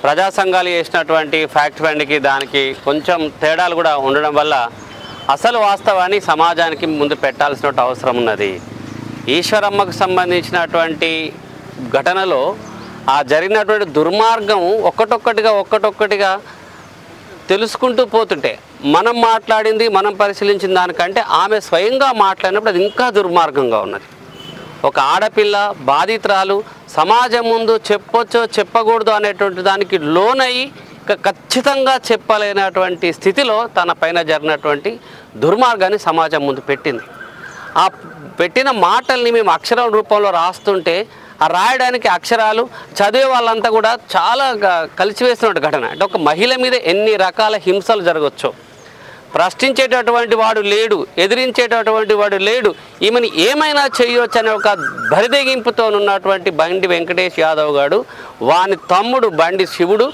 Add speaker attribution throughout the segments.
Speaker 1: ప్రజా సంఘాలు చేసినటువంటి ఫ్యాక్ట్ ఫైండ్కి దానికి కొంచెం తేడాలు కూడా ఉండడం వల్ల అసలు వాస్తవాన్ని సమాజానికి ముందు పెట్టాల్సిన అవసరం ఉన్నది. ఈశ్వరమ్మకు సంబంధించినటువంటి ఘటనలో ఆ జరిగినటువంటి దుర్మార్గం ఒక్కటొక్కటిగా తెలుసుకుంటూ పోతుంటే మనం మాట్లాడింది మనం పరిశీలించిన దానికంటే ఆమె స్వయంగా మాట్లాడినప్పుడు అది ఇంకా దుర్మార్గంగా ఉన్నది. ఒక ఆడపిల్ల బాధితురాలు సమాజం ముందు చెప్పొచ్చో చెప్పకూడదు అనేటువంటి దానికి లోనయ్యి ఖచ్చితంగా చెప్పలేనటువంటి స్థితిలో తన పైన జరిగినటువంటి దుర్మార్గాన్ని సమాజం ముందు పెట్టింది. ఆ పెట్టిన మాటల్ని మేము అక్షరం రూపంలో రాస్తుంటే ఆ రాయడానికి అక్షరాలు చదివే వాళ్ళంతా కూడా చాలా కలిసివేస్తున్న ఘటన. అంటే ఒక మహిళ మీద ఎన్ని రకాల హింసలు జరగవచ్చు. ప్రశ్నించేటటువంటి వాడు లేడు, ఎదిరించేటటువంటి వాడు లేడు, ఈమెను ఏమైనా చేయొచ్చు అనే ఒక బరిదెగింపుతో ఉన్నటువంటి బండి వెంకటేష్ యాదవ్ గారు వాని తమ్ముడు బండి శివుడు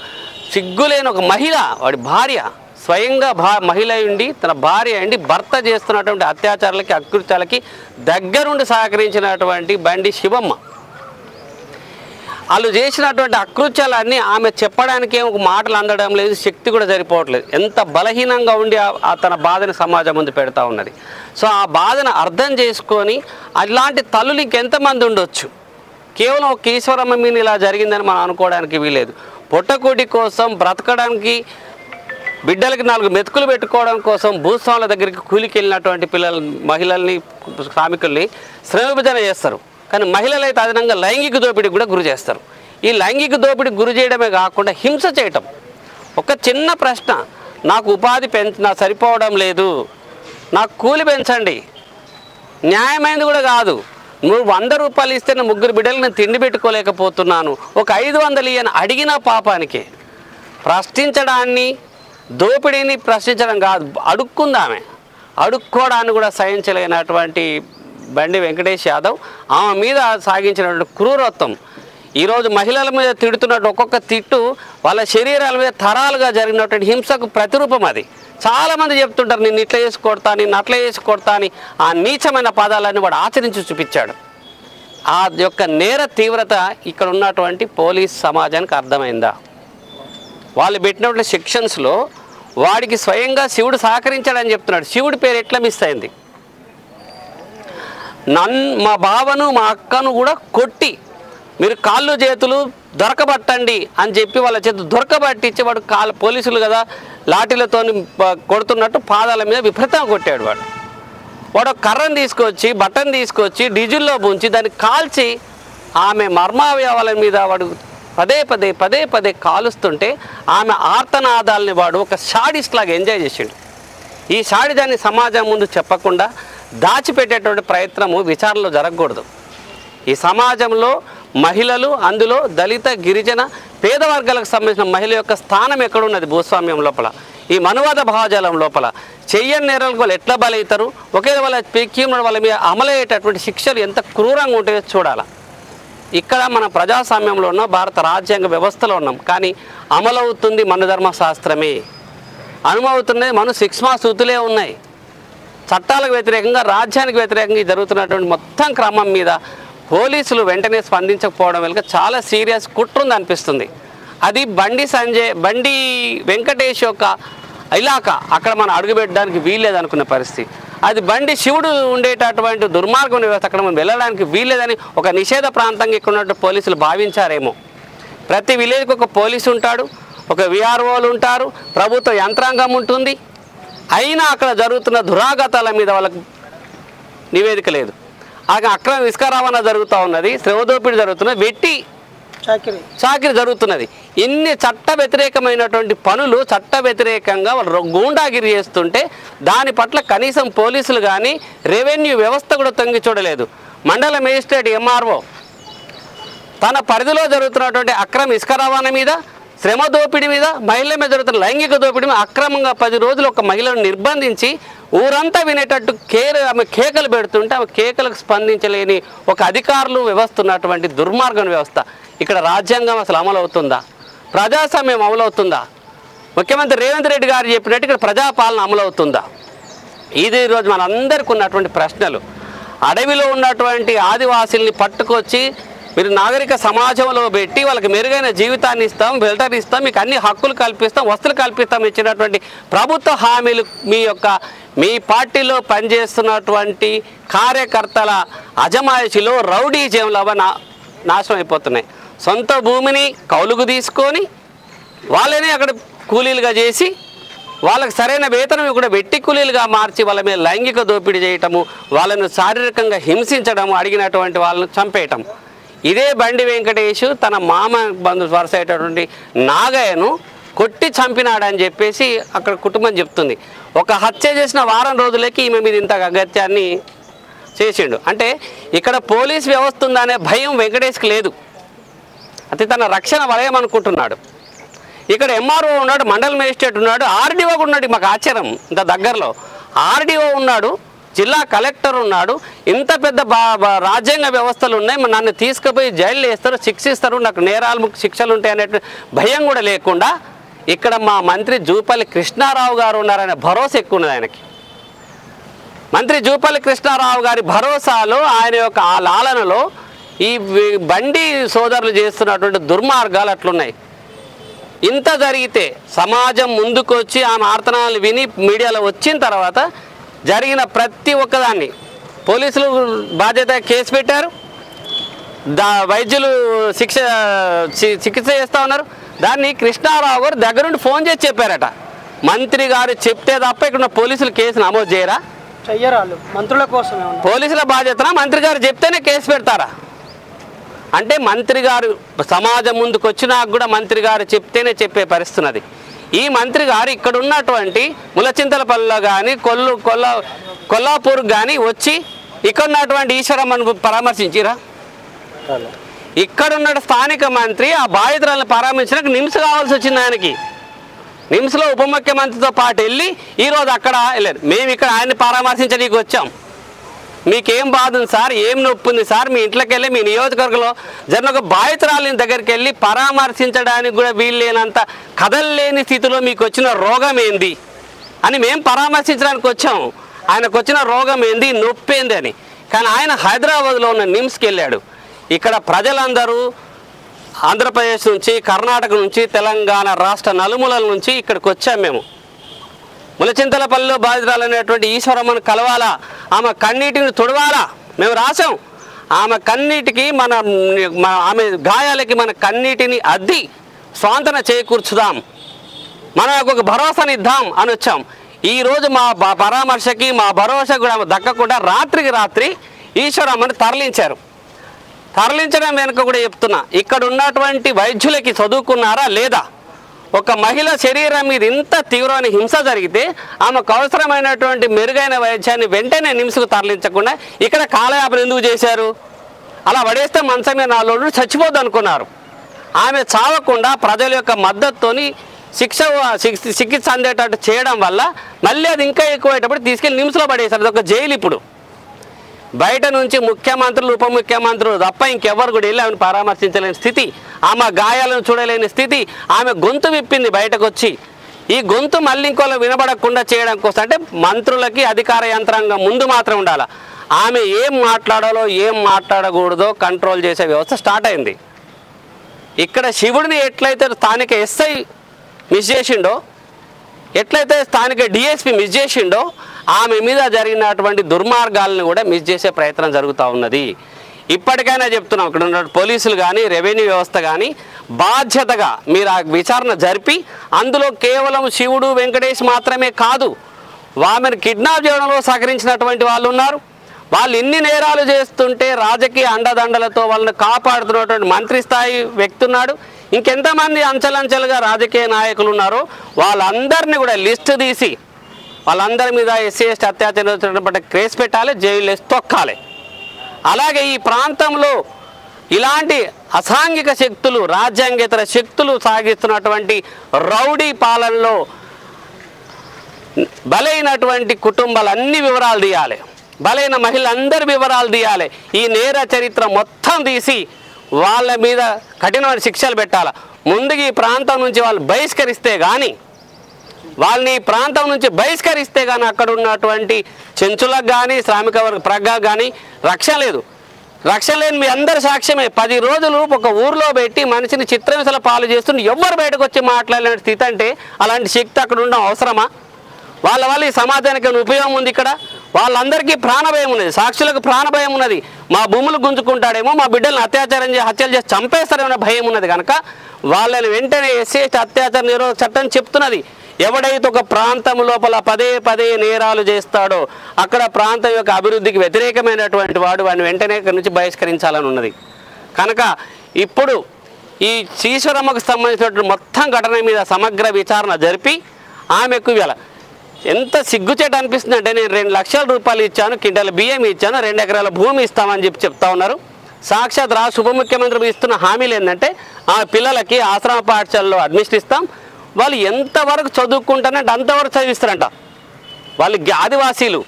Speaker 1: సిగ్గులేని ఒక మహిళ, వాడి భార్య స్వయంగా మహిళ ఉండి తన భార్య అండి భర్త చేస్తున్నటువంటి అత్యాచారాలకి అకృత్యాలకి దగ్గరుండి సహకరించినటువంటి బండి శివమ్మ. వాళ్ళు చేసినటువంటి అకృత్యాలన్నీ ఆమె చెప్పడానికి ఒక మాటలు అందడం లేదు, శక్తి కూడా సరిపోవట్లేదు. ఎంత బలహీనంగా ఉండి తన బాధని సమాజం ముందు పెడతా ఉన్నది. సో ఆ బాధను అర్థం చేసుకొని అలాంటి తల్లులు ఇంకెంతమంది ఉండొచ్చు. కేవలం ఒక ఈశ్వరమ్మ మీద ఇలా జరిగిందని మనం అనుకోవడానికి వీలేదు. పొట్టకూటి కోసం బ్రతకడానికి బిడ్డలకి 4 మెతుకులు పెట్టుకోవడం కోసం భూస్వాముల దగ్గరికి కూలికి వెళ్ళినటువంటి మహిళల్ని శ్రామికుల్ని శ్రమ విభజన చేస్తారు. కానీ మహిళలు అయితే అదనంగా లైంగిక దోపిడీకి కూడా గురి చేస్తారు. ఈ లైంగిక దోపిడీకి గురి చేయడమే కాకుండా హింస చేయటం. ఒక చిన్న ప్రశ్న, నాకు ఉపాధి నాకు సరిపోవడం లేదు, నాకు కూలి పెంచండి, న్యాయమైనది కూడా కాదు. నువ్వు 100 రూపాయలు ఇస్తే నా 3 బిడ్డలకు నేను తిండి పెట్టుకోలేకపోతున్నాను, ఒక 500 ఇయ్యని అడిగిన పాపానికి. ప్రశ్నించడాన్ని దోపిడీని ప్రశ్నించడం కాదు, అడుక్కుందామే. అడుక్కోవడాన్ని కూడా సహించలేనటువంటి బండి వెంకటేష్ యాదవ్ ఆమె మీద సాగించినటువంటి క్రూరత్వం ఈరోజు మహిళల మీద తిడుతున్నట్టు ఒక్కొక్క తిట్టు వాళ్ళ శరీరాల మీద తరాలుగా జరిగినటువంటి హింసకు ప్రతిరూపం. అది చాలామంది చెప్తుంటారు, నిన్ను ఇట్లా చేసి కొడతా, నిన్ను అట్లా చేసి కొడతా అని. ఆ నీచమైన పదాలన్నీ వాడు ఆచరించి చూపించాడు. ఆ యొక్క నేర తీవ్రత ఇక్కడ ఉన్నటువంటి పోలీస్ సమాజానికి అర్థమైందా? వాళ్ళు పెట్టినటువంటి సెక్షన్స్లో వాడికి స్వయంగా శివుడు సహకరించాడని చెప్తున్నాడు. శివుడి పేరు ఎట్లా మిస్ అయింది? మా బావను మా అక్కను కూడా కొట్టి మీరు కాళ్ళు చేతులు దొరకబట్టండి అని చెప్పి వాళ్ళ చేతులు దొరకబట్టించి వాడు పోలీసులు కదా లాఠీలతో కొడుతున్నట్టు పాదాల మీద విపరీతంగా కొట్టాడు. వాడు కర్రను తీసుకొచ్చి బట్టను తీసుకొచ్చి డీజిల్లో ముంచి దాన్ని కాల్చి ఆమె మర్మావయవాల మీద వాడు పదే పదే కాలుస్తుంటే ఆమె ఆర్తనాదాలని వాడు ఒక షాడిస్ట్ లాగా ఎంజాయ్ చేసిండు. ఈ షాడిజాన్ని సమాజం ముందు చెప్పకుండా దాచిపెట్టేటువంటి ప్రయత్నము విచారణలో జరగకూడదు. ఈ సమాజంలో మహిళలు, అందులో దళిత గిరిజన పేద వర్గాలకు సంబంధించిన మహిళ యొక్క స్థానం ఎక్కడున్నది? భూస్వామ్యం లోపల, ఈ మనువాద భావజాలం లోపల చెయ్యని నేరాలకు వాళ్ళు ఎట్లా బలవుతారు? ఒకేలా వాళ్ళ వాళ్ళ మీద అమలయ్యేటటువంటి శిక్షలు ఎంత క్రూరంగా ఉంటాయో చూడాలి. ఇక్కడ మన ప్రజాస్వామ్యంలో ఉన్నాం, భారత రాజ్యాంగ వ్యవస్థలో ఉన్నాం. కానీ అమలవుతుంది మనుధర్మ శాస్త్రమే, అనుమవుతున్నది మను శిక్షమా సూతులే ఉన్నాయి. చట్టాలకు వ్యతిరేకంగా, రాజ్యానికి వ్యతిరేకంగా జరుగుతున్నటువంటి మొత్తం క్రమం మీద పోలీసులు వెంటనే స్పందించకపోవడం వల్ల చాలా సీరియస్ కుట్రుంది అనిపిస్తుంది. అది బండి వెంకటేష్ యొక్క ఇలాకా, అక్కడ మనం అడుగుపెట్టడానికి వీల్లేదనుకున్న పరిస్థితి. అది బండి శివుడు ఉండేటటువంటి దుర్మార్గం వ్యవస్థ, అక్కడ మనం వెళ్ళడానికి వీల్లేదని ఒక నిషేధ ప్రాంతంగా ఇక్కడ ఉన్నట్టు పోలీసులు భావించారేమో. ప్రతి విలేజ్కి ఒక పోలీసు ఉంటాడు, ఒక విఆర్ఓలు ఉంటారు, ప్రభుత్వ యంత్రాంగం ఉంటుంది. అయినా అక్కడ జరుగుతున్న దురాగతాల మీద వాళ్ళకు నివేదిక లేదు. అక్రమ ఇసుక రవాణా జరుగుతూ ఉన్నది, శ్రమదోపిడి జరుగుతున్నది, వెట్టి చాకిరి జరుగుతున్నది. ఇన్ని చట్ట వ్యతిరేకమైనటువంటి పనులు చట్ట వ్యతిరేకంగా వాళ్ళు గూండాగిరి చేస్తుంటే దాని పట్ల కనీసం పోలీసులు కానీ రెవెన్యూ వ్యవస్థ కూడా తొంగి చూడలేదు. మండల మేజిస్ట్రేట్ ఎంఆర్ఓ తన పరిధిలో జరుగుతున్నటువంటి అక్రమ ఇసుక రవాణా మీద, శ్రమ దోపిడీ మీద, మహిళల మీద జరుగుతున్న లైంగిక దోపిడీ మీద అక్రమంగా 10 రోజులు ఒక మహిళను నిర్బంధించి ఊరంతా వినేటట్టు ఆమె కేకలు పెడుతుంటే ఆమె కేకలకు స్పందించలేని ఒక అధికారులు వ్యవస్థ ఉన్నటువంటి దుర్మార్గం వ్యవస్థ. ఇక్కడ రాజ్యాంగం అసలు అమలవుతుందా? ప్రజాస్వామ్యం అమలవుతుందా? ముఖ్యమంత్రి రేవంత్ రెడ్డి గారు చెప్పినట్టు ఇక్కడ ప్రజాపాలన అమలవుతుందా? ఇది ఈరోజు మనందరికీ ఉన్నటువంటి ప్రశ్నలు. అడవిలో ఉన్నటువంటి ఆదివాసీల్ని పట్టుకొచ్చి మీరు నాగరిక సమాజంలో పెట్టి వాళ్ళకి మెరుగైన జీవితాన్ని ఇస్తాం, వెల్టర్ ఇస్తాం, మీకు అన్ని హక్కులు కల్పిస్తాం, వస్తువులు కల్పిస్తాం ఇచ్చినటువంటి ప్రభుత్వ హామీలు మీ పార్టీలో పనిచేస్తున్నటువంటి కార్యకర్తల అజమాయిషిలో రౌడీజంలో నాశనం అయిపోతున్నాయి. సొంత భూమిని కౌలుకు తీసుకొని వాళ్ళని అక్కడ కూలీలుగా చేసి వాళ్ళకి సరైన వేతనం కూడా వెట్టి కూలీలుగా మార్చి వాళ్ళ మీద లైంగిక దోపిడీ చేయటము, వాళ్ళను శారీరకంగా హింసించడము, అడిగినటువంటి వాళ్ళను చంపేయటం. ఇదే బండి వెంకటేష్ తన మామ బంధు వరుస అయినటువంటి నాగయ్యను కొట్టి చంపినాడని చెప్పేసి అక్కడ కుటుంబం చెప్తుంది. ఒక హత్య చేసిన వారం రోజులకి ఈమె మీద ఇంత అగత్యాన్ని చేసిండు. అంటే ఇక్కడ పోలీస్ వ్యవస్థ ఉందనే భయం వెంకటేష్కి లేదు, అది తన రక్షణ వలయం అనుకుంటున్నాడు. ఇక్కడ ఎంఆర్ఓ ఉన్నాడు, మండల మేజిస్ట్రేట్ ఉన్నాడు, ఆర్డీఓ ఉన్నాడు. మాకు ఆశ్చర్యం, ఇంత దగ్గరలో ఆర్డీఓ ఉన్నాడు, జిల్లా కలెక్టర్ ఉన్నాడు. ఇంత పెద్ద రాజ్యాంగ వ్యవస్థలు ఉన్నాయి, నన్ను తీసుకుపోయి జైలు వేస్తారు, శిక్షిస్తారు, నాకు నేరాలు శిక్షలు ఉంటాయి అనే భయం కూడా లేకుండా ఇక్కడ మా మంత్రి జూపల్లి కృష్ణారావు గారు ఉన్నారనే భరోసా ఎక్కువ ఉన్నది ఆయనకి. మంత్రి జూపల్లి కృష్ణారావు గారి భరోసాలో, ఆయన యొక్క ఆ లాలనలో ఈ బండి సోదరులు చేస్తున్నటువంటి దుర్మార్గాలు అట్లున్నాయి. ఇంత జరిగితే సమాజం ముందుకొచ్చి ఆమె ఆర్తనాలు విని మీడియాలో వచ్చిన తర్వాత జరిగిన ప్రతి ఒక్కదాన్ని పోలీసులు బాధ్యత కేసు పెట్టారు, వైద్యులు చికిత్స చేస్తూ ఉన్నారు. దాన్ని కృష్ణారావు గారు దగ్గరుండి ఫోన్ చేసి చెప్పారట. మంత్రి గారు చెప్తే తప్ప ఇక్కడ పోలీసులు కేసు నమోదు చేయరా?
Speaker 2: చెయ్యరాళ్ళు, మంత్రుల కోసం
Speaker 1: పోలీసుల బాధ్యతనా? మంత్రి గారు చెప్తేనే కేసు పెడతారా? అంటే మంత్రి గారు సమాజం ముందుకు వచ్చినా కూడా మంత్రి గారు చెప్తేనే చెప్పే పరిస్థితున్నది. ఈ మంత్రి గారు ఇక్కడ ఉన్నటువంటి ములచింతలపల్లిలో కానీ కొల్లాపూర్ కానీ వచ్చి ఇక్కడ ఉన్నటువంటి ఈశ్వరమ్మను పరామర్శించిరా? ఇక్కడున్న స్థానిక మంత్రి ఆ బాధితులను పరామర్శించడానికి నిమ్స్ కావాల్సి వచ్చింది ఆయనకి. నిమ్స్లో ఉప ముఖ్యమంత్రితో పాటు వెళ్ళి ఈరోజు అక్కడ వెళ్ళారు. మేము ఇక్కడ ఆయన్ని పరామర్శించడానికి వచ్చాం. మీకేం బాధ ఉంది సార్, ఏం నొప్పి ఉంది సార్, మీ ఇంట్లోకి వెళ్ళి మీ నియోజకవర్గంలో జరిగిన ఒక బాధితురాలిని దగ్గరికి వెళ్ళి పరామర్శించడానికి కూడా వీలు లేనంత కదలలేని స్థితిలో మీకు వచ్చిన రోగం ఏంది అని మేము పరామర్శించడానికి వచ్చాము. ఆయనకు వచ్చిన రోగం ఏంది, నొప్పి ఏంది అని. కానీ ఆయన హైదరాబాద్లో ఉన్న నిమ్స్కి వెళ్ళాడు. ఇక్కడ ప్రజలందరూ ఆంధ్రప్రదేశ్ నుంచి, కర్ణాటక నుంచి, తెలంగాణ రాష్ట్ర నలుమూలల నుంచి ఇక్కడికి వచ్చాం. మేము ములచింతలపల్లిలో బాధితురాలనేటువంటి ఈశ్వరమ్మను కలవాలా, ఆమె కన్నీటిని తుడవాలా మేము రాసాం. ఆమె కన్నీటికి ఆమె గాయాలకి మన కన్నీటిని అద్ది స్వాంతన చేకూర్చుదాం, మనకు ఒక భరోసాని ఇద్దాం అని వచ్చాం. ఈరోజు మా పరామర్శకి మా భరోసా కూడా దక్కకుండా రాత్రికి రాత్రి ఈశ్వరమ్మని తరలించారు. తరలించడం వెనుక కూడా చెప్తున్నా, ఇక్కడ ఉన్నటువంటి వైద్యులకి చదువుకున్నారా లేదా? ఒక మహిళ శరీరం మీద ఇంత తీవ్రమైన హింస జరిగితే ఆమెకు అవసరమైనటువంటి మెరుగైన వైద్యాన్ని వెంటనే నిమ్స్కు తరలించకుండా ఇక్కడ కాలయాపన ఎందుకు చేశారు? అలా పడేస్తే మంచం మీద 4 రోజులు చచ్చిపోద్దు అనుకున్నారు. ఆమె చావకుండా ప్రజల యొక్క మద్దతుతోని చికిత్స అందేటట్టు చేయడం వల్ల మళ్ళీ అది ఇంకా ఎక్కువయ్యేటప్పుడు తీసుకెళ్ళి నిమ్స్లో పడేశారు. అది ఒక జైలు. ఇప్పుడు బయట నుంచి ముఖ్యమంత్రులు, ఉప ముఖ్యమంత్రులు తప్ప ఇంకెవ్వరు కూడా వెళ్ళి ఆమెను పరామర్శించలేని స్థితి, ఆమె గాయాలను చూడలేని స్థితి. ఆమె గొంతు విప్పింది బయటకు వచ్చి. ఈ గొంతు మళ్ళీ ఇంకోలో వినబడకుండా చేయడం కోసం అంటే మంత్రులకి అధికార యంత్రాంగం ముందు మాత్రం ఉండాలి. ఆమె ఏం మాట్లాడాలో ఏం మాట్లాడకూడదో కంట్రోల్ చేసే వ్యవస్థ స్టార్ట్ అయింది. ఇక్కడ శివుడిని ఎట్లయితే స్థానిక ఎస్ఐ మిస్ చేసిండో, ఎట్లయితే స్థానిక డిఎస్పి మిస్ చేసిండో, ఆమె మీద జరిగినటువంటి దుర్మార్గాలను కూడా మిస్ చేసే ప్రయత్నం జరుగుతూ ఉన్నది. ఇప్పటికైనా చెప్తున్నాం, ఇక్కడ ఉన్న పోలీసులు కానీ రెవెన్యూ వ్యవస్థ కానీ బాధ్యతగా మీరు ఆ విచారణ జరిపి అందులో కేవలం శివుడు వెంకటేష్ మాత్రమే కాదు, ఆమెను కిడ్నాప్ చేయడంలో సహకరించినటువంటి వాళ్ళు ఉన్నారు. వాళ్ళు ఇన్ని నేరాలు చేస్తుంటే రాజకీయ అండదండలతో వాళ్ళని కాపాడుతున్నటువంటి మంత్రి స్థాయి వ్యక్తి ఉన్నాడు. ఇంకెంతమంది అంచెలంచెలుగా రాజకీయ నాయకులు ఉన్నారో వాళ్ళందరినీ కూడా లిస్టు తీసి వాళ్ళందరి మీద ఎస్సీ ఎస్టీ అత్యాచారం పట్ల కేసు పెట్టాలి, జైలు వేసి తొక్కాలి. అలాగే ఈ ప్రాంతంలో ఇలాంటి అసాంఘిక శక్తులు, రాజ్యాంగేతర శక్తులు సాగిస్తున్నటువంటి రౌడీ పాలనలో బలైనటువంటి కుటుంబాలన్నీ వివరాలు తీయాలి, బలైన మహిళలందరి వివరాలు తీయాలి. ఈ నేర చరిత్ర మొత్తం తీసి వాళ్ళ మీద కఠినమైన శిక్షలు పెట్టాలి. ముందుగా ఈ ప్రాంతం నుంచి వాళ్ళు బహిష్కరిస్తే కానీ, వాళ్ళని ఈ ప్రాంతం నుంచి బహిష్కరిస్తే కానీ అక్కడ ఉన్నటువంటి చెంచులకు కానీ శ్రామిక వర్గ ప్రజలకు కానీ రక్షణ లేదు. రక్షణ లేని మీ అందరి సాక్ష్యమే. 10 రోజులు ఒక ఊర్లో పెట్టి మనిషిని చిత్రహింసల పాలు చేస్తుంటే ఎవ్వరు బయటకు వచ్చి మాట్లాడలేని స్థితి అంటే అలాంటి శక్తి అక్కడ ఉండడం అవసరమా? వాళ్ళ వల్ల ఈ సమాజానికి ఉపయోగం ఉంది. ఇక్కడ వాళ్ళందరికీ ప్రాణభయం ఉన్నది, సాక్షులకు ప్రాణభయం ఉన్నది. మా భూములు గుంజుకుంటాడేమో, మా బిడ్డలను హత్యలు చేసి చంపేస్తారేమో భయం ఉన్నది. కనుక వాళ్ళని వెంటనే ఎస్సీ అత్యాచార నిరోధక చట్టం చెప్తున్నది. ఎవడైతే ఒక ప్రాంతం లోపల పదే నేరాలు చేస్తాడో అక్కడ ప్రాంతం యొక్క అభివృద్ధికి వ్యతిరేకమైనటువంటి వాడిని వెంటనే ఇక్కడి నుంచి బహిష్కరించాలని ఉన్నది. కనుక ఇప్పుడు ఈ ఈశ్వరమ్మకు సంబంధించినటువంటి మొత్తం ఘటన మీద సమగ్ర విచారణ జరిపి ఆమెకు ఇవాళ ఎంత సిగ్గుచేట అనిపిస్తుంది అంటే, నేను 2 లక్షల రూపాయలు ఇచ్చాను, క్వింటాల బియ్యం ఇచ్చాను, 2 ఎకరాల భూమి ఇస్తామని చెప్తా ఉన్నారు. సాక్షాత్ ఉప ముఖ్యమంత్రి ఇస్తున్న హామీలు ఏంటంటే ఆ పిల్లలకి ఆశ్రమ పాఠశాలలో అడ్మిషన్ ఇస్తాం, వాళ్ళు ఎంతవరకు చదువుకుంటారంటే అంతవరకు చదివిస్తారంట. వాళ్ళు ఆదివాసీలు,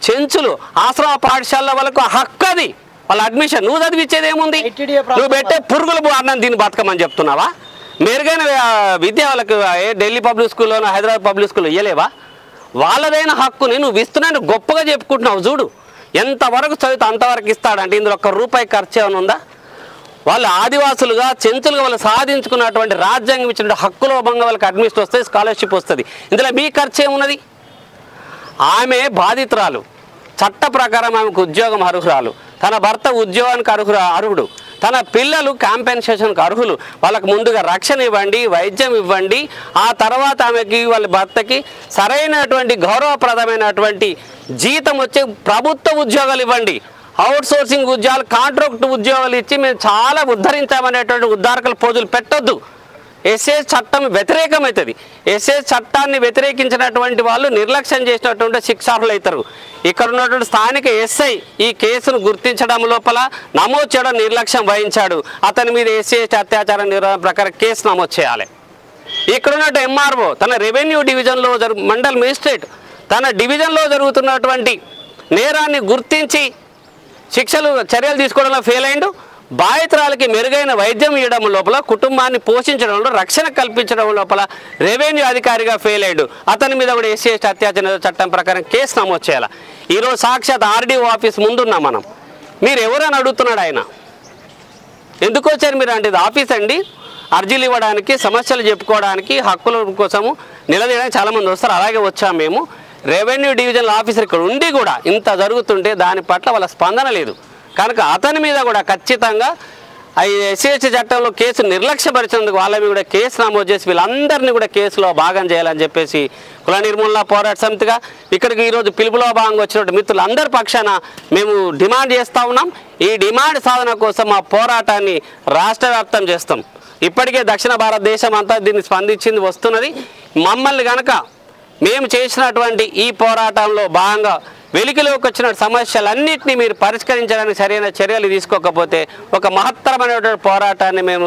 Speaker 1: చెంచులు, ఆశ్రమ పాఠశాలలో వాళ్ళకు హక్కు అది, వాళ్ళ అడ్మిషన్. నువ్వు చదివించేది ఏముంది? నువ్వు పెట్టే పురుగులు అన్నం దీన్ని బతకమని చెప్తున్నావా? మెరుగైన విద్య వాళ్ళకి ఢిల్లీ పబ్లిక్ స్కూల్లోనో హైదరాబాద్ పబ్లిక్ స్కూల్లో ఇవ్వలేవా? వాళ్ళదైన హక్కుని నువ్వు ఇస్తున్నాను గొప్పగా చెప్పుకుంటున్నావు. చూడు ఎంతవరకు చదివితే అంతవరకు ఇస్తాడంటే ఇందులో ₹1 ఖర్చు ఏమైనా ఉందా? వాళ్ళు ఆదివాసులుగా చెంచులుగా వాళ్ళు సాధించుకున్నటువంటి రాజ్యాంగం ఇచ్చిన హక్కులో భంగం వాళ్ళకి అడ్మిషన్ వస్తుంది, స్కాలర్షిప్ వస్తుంది. ఇందులో మీ ఖర్చు ఏమున్నది? ఆమె బాధితురాలు, చట్ట ప్రకారం ఆమెకు ఉద్యోగం అర్హురాలు, తన భర్త ఉద్యోగానికి అర్హుడు, తన పిల్లలు కాంపెన్సేషన్కి అర్హులు. వాళ్ళకు ముందుగా రక్షణ ఇవ్వండి, వైద్యం ఇవ్వండి, ఆ తర్వాత ఆమెకి వాళ్ళ భర్తకి సరైనటువంటి గౌరవప్రదమైనటువంటి జీతం వచ్చే ప్రభుత్వ ఉద్యోగాలు ఇవ్వండి. అవుట్ సోర్సింగ్ ఉద్యోగాలు, కాంట్రాక్ట్ ఉద్యోగాలు ఇచ్చి మేము చాలా ఉద్ధరించామనేటువంటి ఉద్ధారకల పోజులు పెట్టొద్దు. ఎస్ఏ చట్టం వ్యతిరేకమవుతుంది. ఎస్ఏ చట్టాన్ని వ్యతిరేకించినటువంటి వాళ్ళు నిర్లక్ష్యం చేసినటువంటి శిక్షార్హులు అవుతారు. ఇక్కడ ఉన్నటువంటి స్థానిక ఎస్ఐ ఈ కేసును గుర్తించడం లోపల నమోదు చేయడం నిర్లక్ష్యం వహించాడు. అతని మీద ఎస్సీ అత్యాచార నిరోధన ప్రకారం కేసు నమోదు చేయాలి. ఇక్కడ ఉన్నట్టు ఎంఆర్ఓ తన రెవెన్యూ డివిజన్లో మండల్ మేజిస్ట్రేట్ తన డివిజన్లో జరుగుతున్నటువంటి నేరాన్ని గుర్తించి చర్యలు తీసుకోవడంలో ఫెయిల్ అయిండు. బాధితురాలకి మెరుగైన వైద్యం ఇవ్వడం లోపల, కుటుంబాన్ని పోషించడంలో, రక్షణ కల్పించడం లోపల రెవెన్యూ అధికారిగా ఫెయిల్ అయ్యాడు. అతని మీద కూడా ఎస్సీ అత్యాచార చట్టం ప్రకారం కేసు నమోదు చేయాలి. ఈరోజు సాక్షాత్ ఆర్డీఓ ఆఫీస్ ముందున్నాం మనం. మీరు ఎవరని అడుగుతున్నాడు ఆయన? ఎందుకు వచ్చారు మీరు అంటే, ఇది ఆఫీస్ అండి, అర్జీలు ఇవ్వడానికి, సమస్యలు చెప్పుకోవడానికి, హక్కుల కోసము నిలదీయడానికి చాలామంది వస్తారు. అలాగే వచ్చాము మేము. రెవెన్యూ డివిజనల్ ఆఫీసర్ ఇక్కడ ఉండి కూడా ఇంత జరుగుతుంటే దాని పట్ల వాళ్ళ స్పందన లేదు. కనుక అతని మీద కూడా ఖచ్చితంగా ఎస్సీ చట్టంలో కేసు నిర్లక్ష్యపరిచినందుకు వాళ్ళ మీద కూడా కేసు నమోదు చేసి వీళ్ళందరినీ కూడా కేసులో భాగం చేయాలని చెప్పేసి కుల నిర్మూలన పోరాట సమితిగా ఇక్కడికి ఈరోజు పిలుపులో భాగంగా వచ్చినటువంటి మిత్రులందరి పక్షాన మేము డిమాండ్ చేస్తూ ఉన్నాం. ఈ డిమాండ్ సాధన కోసం మా పోరాటాన్ని రాష్ట్ర వ్యాప్తం చేస్తాం. ఇప్పటికే దక్షిణ భారతదేశం అంతా దీన్ని స్పందించింది వస్తున్నది. మమ్మల్ని కనుక మేము చేసినటువంటి ఈ పోరాటంలో భాగంగా వెలికిలోకి వచ్చిన సమస్యలన్నింటినీ మీరు పరిష్కరించడానికి సరైన చర్యలు తీసుకోకపోతే ఒక మహత్తరమైనటువంటి పోరాటాన్ని మేము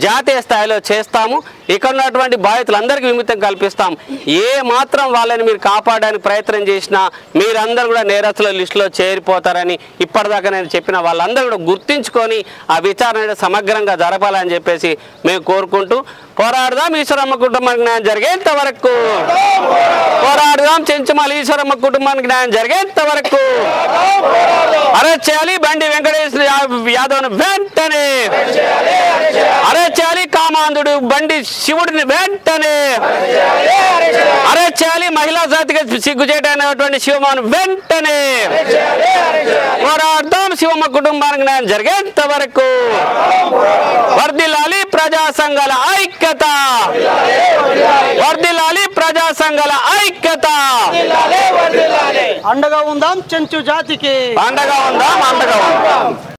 Speaker 1: జాతీయ స్థాయిలో చేస్తాము. ఇక్కడ ఉన్నటువంటి బాధితులందరికీ విముక్తం కల్పిస్తాం. ఏ మాత్రం వాళ్ళని మీరు కాపాడడానికి ప్రయత్నం చేసినా మీరందరూ కూడా నేరస్తుల లిస్టులో చేరిపోతారని ఇప్పటిదాకా నేను చెప్పిన వాళ్ళందరూ కూడా గుర్తించుకొని ఆ విచారణ సమగ్రంగా జరపాలని చెప్పేసి మేము కోరుకుంటూ పోరాడదాం. ఈశ్వరమ్మ కుటుంబానికి న్యాయం జరిగేంత వరకు పోరాడదాం. చెంచుమల ఈశ్వరమ్మ కుటుంబానికి న్యాయం జరిగేంత వరకు అరెస్ట్ చేయాలి. బండి వెంకటేశ్వర యాదవ్ను వెంటనే అరెస్ట్ చేయాలి. కామాంధుడు బండి శివుడిని వెంటనే అరెస్ట్ చేయాలి. మహిళా జాతికి సిగ్గుచేటైనటువంటి శివమ్మను వెంటనే పోరాడదాం. శివమ్మ కుటుంబానికి న్యాయం జరిగేంత వరకు వర్ధిల్లాలి ప్రజా సంఘాల ఐక్యత, వర్ధిల్లాలి ప్రజా సంఘాల ఐక్యత.
Speaker 2: అండగా ఉందాం చెంచు జాతికి,
Speaker 1: అండగా ఉందాం.